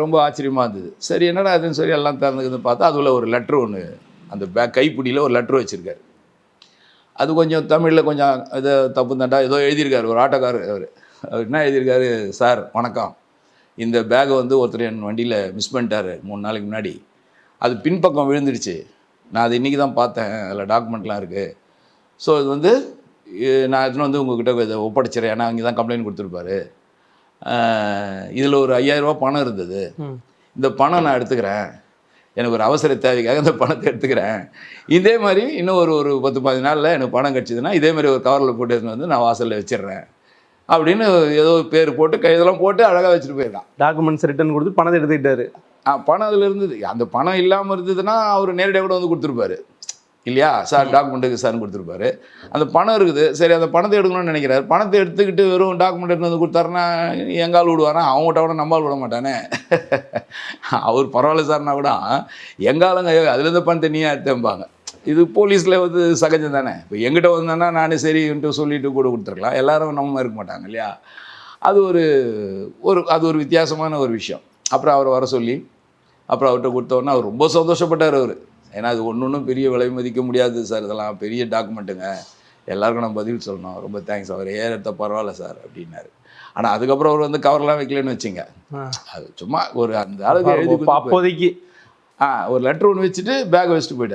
ரொம்ப ஆச்சரியமாக இருந்தது. சரி என்னடா அதுன்னு சொல்லி எல்லாம் திறந்துக்கிது பார்த்தா அதுல ஒரு லெட்ரு ஒன்று அந்த கைப்பிடியில் ஒரு லெட்ரு வச்சுருக்காரு. அது கொஞ்சம் தமிழில் கொஞ்சம் ஏதோ தப்பு தண்டா ஏதோ எழுதியிருக்காரு. ஒரு ஆட்டோக்காரர் அவர் என்ன எழுதியிருக்காரு, சார் வணக்கம், இந்த பேக்கை வந்து ஒருத்தர் என் வண்டியில் மிஸ் பண்ணிட்டாரு 3 நாளைக்கு முன்னாடி. அது பின்பக்கம் விழுந்துடுச்சு. நான் அது இன்றைக்கி தான் பார்த்தேன். அதில் டாக்குமெண்ட்லாம் இருக்குது. ஸோ இது வந்து நான் எடுத்துன்னு வந்து உங்ககிட்ட இதை ஒப்படைச்சிடுறேன். ஏன்னா அங்கே தான் கம்ப்ளைண்ட் கொடுத்துருப்பாரு. இதில் ஒரு 5000 பணம் இருந்தது. இந்த பணம் நான் எடுத்துக்கிறேன். எனக்கு ஒரு அவசர தேவைக்காக இந்த பணத்தை எடுத்துக்கிறேன். இதே மாதிரி இன்னும் ஒரு 10-15 நாளில் எனக்கு பணம் கிடச்சிதுன்னா இதே மாதிரி ஒரு கவரில் போட்டு எடுத்துன்னு வந்து நான் வாசலில் வச்சிடுறேன் அப்படின்னு ஏதோ பேர் போட்டு கையெல்லாம் போட்டு அழகாக வச்சுட்டு போயிடலாம். டாக்குமெண்ட்ஸ் ரிட்டர்ன் கொடுத்து பணத்தை எடுத்துக்கிட்டாரு. பணம் அதில் இருந்தது. அந்த பணம் இல்லாமல் இருந்ததுன்னா அவர் நேரடியாக கூட வந்து கொடுத்துருப்பாரு இல்லையா, சார் டாக்குமெண்ட்டுக்கு சார்னு கொடுத்துருப்பாரு. அந்த பணம் இருக்குது, சரி அந்த பணத்தை எடுக்கணும்னு நினைக்கிறாரு. பணத்தை எடுத்துக்கிட்டு வெறும் டாக்குமெண்ட் எடுத்து வந்து கொடுத்தாருன்னா எங்கால் விடுவாரா, அவங்ககிட்ட கூட நம்மால் விட மாட்டானே. அவர் பரவாயில்ல சார்னா கூட எங்காலங்க அதுலேருந்து பணத்தை நீயா எடுத்தேன்பாங்க. இது போலீஸில் வந்து சகஜம் தானே. இப்போ எங்கிட்ட வந்தேன்னா நானே சரின்ட்டு சொல்லிட்டு கூட கொடுத்துருக்கலாம். எல்லாரும் நம்ம இருக்க மாட்டாங்க இல்லையா. அது ஒரு வித்தியாசமான ஒரு விஷயம். அப்புறம் அவரை வர சொல்லி அப்புறம் அவர்கிட்ட கொடுத்தோன்னா அவர் ரொம்ப சந்தோஷப்பட்டார் அவர். ஏன்னா அது ஒன்றும் பெரிய விலை மதிக்க முடியாது சார், இதெல்லாம் பெரிய டாக்குமெண்ட்டுங்க, எல்லாருக்கும் நான் பதில் சொல்லணும், ரொம்ப தேங்க்ஸ், அவர் எடுத்த பரவாயில்ல சார் அப்படின்னாரு. ஆனால் அதுக்கப்புறம் அவர் வந்து கவர்லாம் வைக்கலன்னு வச்சுங்க. அது சும்மா ஒரு அந்த அளவுக்கு எழுதி அப்போதைக்கு ஒரு லெட்ரு ஒன்று வச்சுட்டு பேக்கை வச்சுட்டு போயிட்டார்.